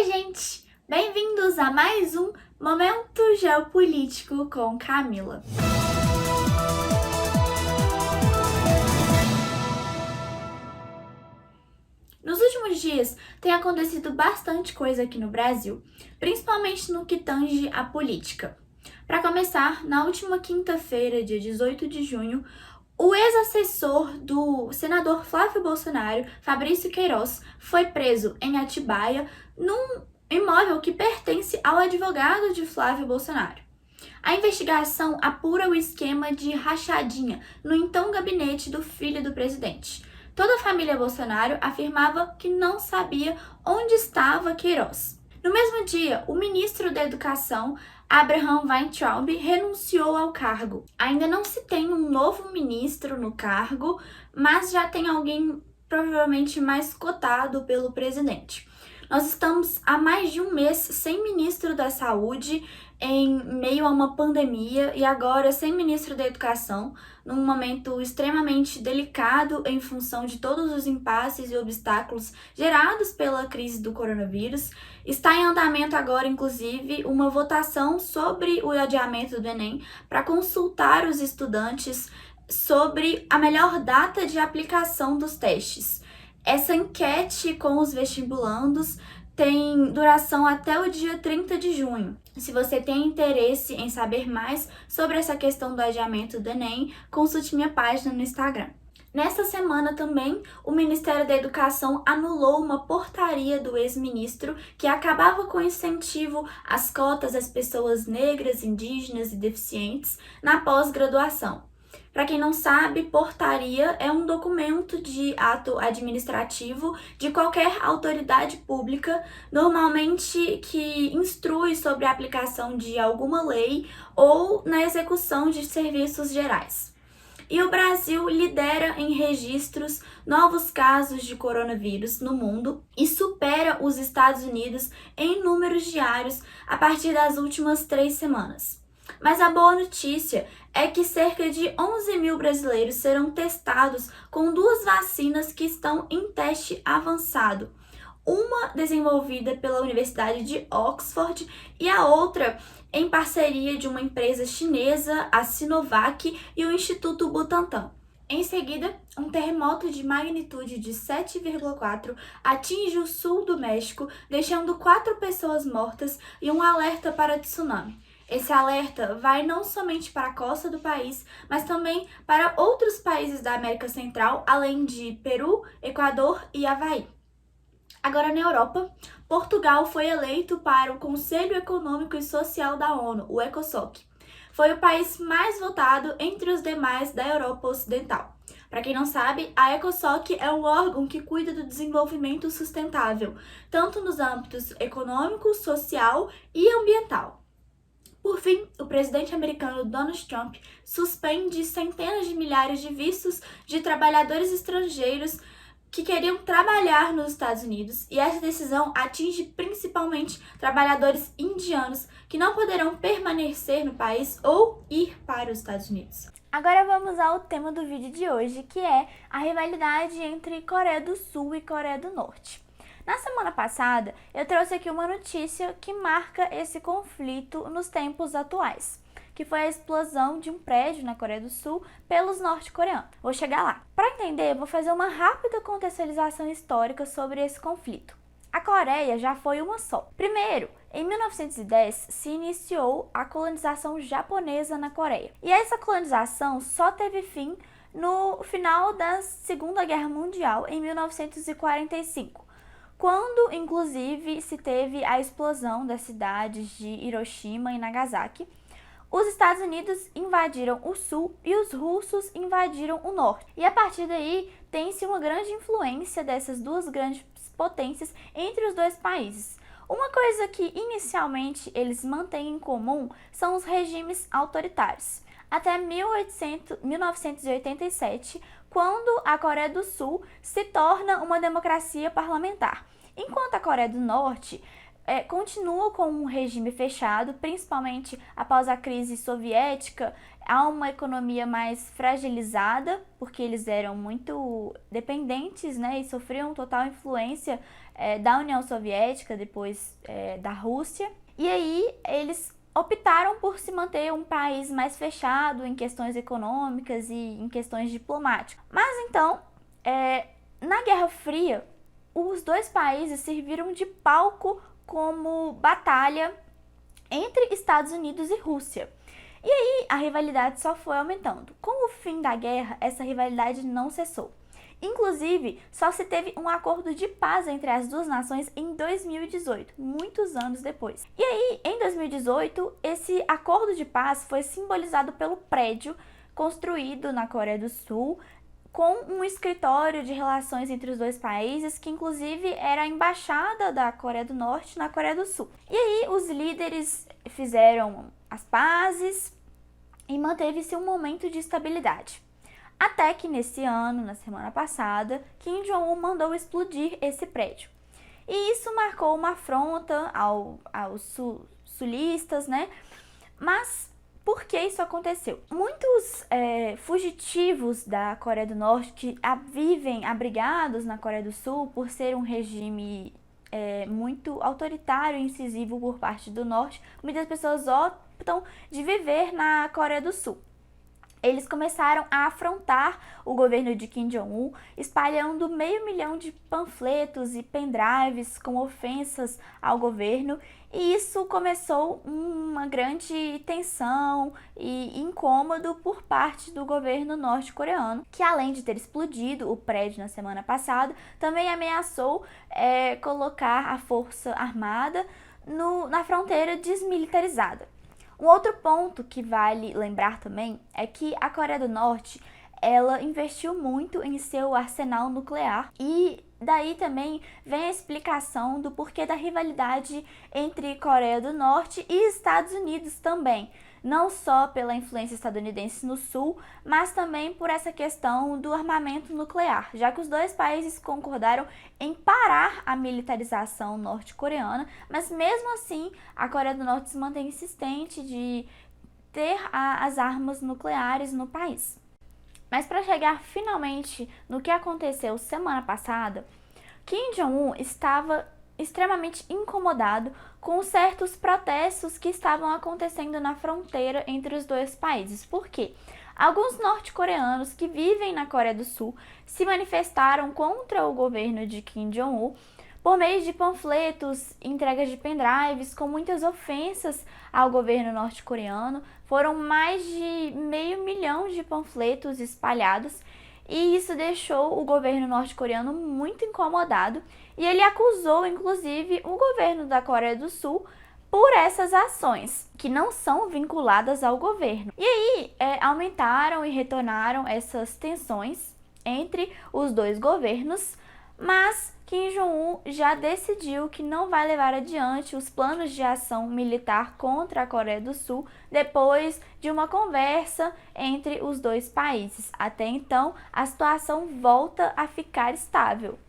gente! Bem-vindos a mais um Momento Geopolítico com Camila. Nos últimos dias tem acontecido bastante coisa aqui no Brasil, principalmente no que tange à política. Para começar, na última quinta-feira, dia 18 de junho, o ex-assessor do senador Flávio Bolsonaro, Fabrício Queiroz, foi preso em Atibaia, num imóvel que pertence ao advogado de Flávio Bolsonaro. A investigação apura o esquema de rachadinha no então gabinete do filho do presidente. Toda a família Bolsonaro afirmava que não sabia onde estava Queiroz. No mesmo dia, o ministro da Educação, Abraham Weintraub, renunciou ao cargo. Ainda não se tem um novo ministro no cargo, mas já tem alguém provavelmente mais cotado pelo presidente. Nós estamos há mais de um mês sem ministro da Saúde, em meio a uma pandemia, e agora sem ministro da Educação, num momento extremamente delicado em função de todos os impasses e obstáculos gerados pela crise do coronavírus. Está em andamento agora, inclusive, uma votação sobre o adiamento do Enem para consultar os estudantes sobre a melhor data de aplicação dos testes. Essa enquete com os vestibulandos tem duração até o dia 30 de junho. Se você tem interesse em saber mais sobre essa questão do adiamento do Enem, consulte minha página no Instagram. Nesta semana também, o Ministério da Educação anulou uma portaria do ex-ministro que acabava com o incentivo às cotas às pessoas negras, indígenas e deficientes na pós-graduação. Para quem não sabe, portaria é um documento de ato administrativo de qualquer autoridade pública, normalmente que instrui sobre a aplicação de alguma lei ou na execução de serviços gerais. E o Brasil lidera em registros novos casos de coronavírus no mundo e supera os Estados Unidos em números diários a partir das últimas 3 semanas. Mas a boa notícia é que cerca de 11 mil brasileiros serão testados com 2 vacinas que estão em teste avançado. Uma desenvolvida pela Universidade de Oxford e a outra em parceria de uma empresa chinesa, a Sinovac, e o Instituto Butantan. Em seguida, um terremoto de magnitude de 7,4 atinge o sul do México, deixando 4 pessoas mortas e um alerta para tsunami. Esse alerta vai não somente para a costa do país, mas também para outros países da América Central, além de Peru, Equador e Havaí. Agora, na Europa, Portugal foi eleito para o Conselho Econômico e Social da ONU, o ECOSOC. Foi o país mais votado entre os demais da Europa Ocidental. Para quem não sabe, a ECOSOC é um órgão que cuida do desenvolvimento sustentável, tanto nos âmbitos econômico, social e ambiental. Por fim, o presidente americano Donald Trump suspende centenas de milhares de vistos de trabalhadores estrangeiros que queriam trabalhar nos Estados Unidos, e essa decisão atinge principalmente trabalhadores indianos que não poderão permanecer no país ou ir para os Estados Unidos. Agora vamos ao tema do vídeo de hoje, que é a rivalidade entre Coreia do Sul e Coreia do Norte. Na semana passada, eu trouxe aqui uma notícia que marca esse conflito nos tempos atuais, que foi a explosão de um prédio na Coreia do Sul pelos norte-coreanos. Vou chegar lá. Para entender, vou fazer uma rápida contextualização histórica sobre esse conflito. A Coreia já foi uma só. Primeiro, em 1910, se iniciou a colonização japonesa na Coreia. E essa colonização só teve fim no final da Segunda Guerra Mundial, em 1945. Quando, inclusive, se teve a explosão das cidades de Hiroshima e Nagasaki. Os Estados Unidos invadiram o sul e os russos invadiram o norte. E a partir daí, tem-se uma grande influência dessas duas grandes potências entre os dois países. Uma coisa que inicialmente eles mantêm em comum são os regimes autoritários. Até 1987, quando a Coreia do Sul se torna uma democracia parlamentar. Enquanto a Coreia do Norte continua com um regime fechado, principalmente após a crise soviética. Há uma economia mais fragilizada, porque eles eram muito dependentes, né, e sofriam total influência da União Soviética, depois da Rússia. E aí eles optaram por se manter um país mais fechado em questões econômicas e em questões diplomáticas. Mas então, na Guerra Fria, os dois países serviram de palco como batalha entre Estados Unidos e Rússia. E aí a rivalidade só foi aumentando. Com o fim da guerra, essa rivalidade não cessou. Inclusive, só se teve um acordo de paz entre as duas nações em 2018, muitos anos depois. E aí, em 2018, esse acordo de paz foi simbolizado pelo prédio construído na Coreia do Sul, com um escritório de relações entre os dois países, que inclusive era a embaixada da Coreia do Norte na Coreia do Sul. E aí os líderes fizeram as pazes e manteve-se um momento de estabilidade. Até que nesse ano, na semana passada, Kim Jong-un mandou explodir esse prédio. E isso marcou uma afronta aos sulistas, né? Mas por que isso aconteceu? Muitos fugitivos da Coreia do Norte que vivem abrigados na Coreia do Sul por ser um regime muito autoritário e incisivo por parte do Norte, muitas pessoas optam de viver na Coreia do Sul. Eles começaram a afrontar o governo de Kim Jong-un, espalhando 500 mil de panfletos e pendrives com ofensas ao governo, e isso começou uma grande tensão e incômodo por parte do governo norte-coreano, que além de ter explodido o prédio na semana passada, também ameaçou colocar a força armada na fronteira desmilitarizada. Um outro ponto que vale lembrar também é que a Coreia do Norte, ela investiu muito em seu arsenal nuclear, e daí também vem a explicação do porquê da rivalidade entre Coreia do Norte e Estados Unidos também. Não só pela influência estadunidense no sul, mas também por essa questão do armamento nuclear, já que os dois países concordaram em parar a militarização norte-coreana, mas mesmo assim a Coreia do Norte se mantém insistente de ter as armas nucleares no país. Mas para chegar finalmente no que aconteceu semana passada, Kim Jong-un estava extremamente incomodado com certos protestos que estavam acontecendo na fronteira entre os dois países. Por quê? Alguns norte-coreanos que vivem na Coreia do Sul se manifestaram contra o governo de Kim Jong-un por meio de panfletos, entregas de pendrives com muitas ofensas ao governo norte-coreano. Foram mais de 500 mil de panfletos espalhados, e isso deixou o governo norte-coreano muito incomodado, e ele acusou, inclusive, o governo da Coreia do Sul por essas ações, que não são vinculadas ao governo. E aí, aumentaram e retornaram essas tensões entre os dois governos, mas Kim Jong-un já decidiu que não vai levar adiante os planos de ação militar contra a Coreia do Sul depois de uma conversa entre os dois países. Até então, a situação volta a ficar estável.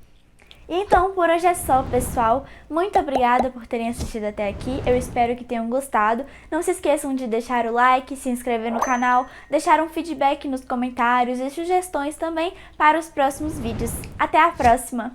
Então, por hoje é só, pessoal. Muito obrigada por terem assistido até aqui. Eu espero que tenham gostado. Não se esqueçam de deixar o like, se inscrever no canal, deixar um feedback nos comentários e sugestões também para os próximos vídeos. Até a próxima!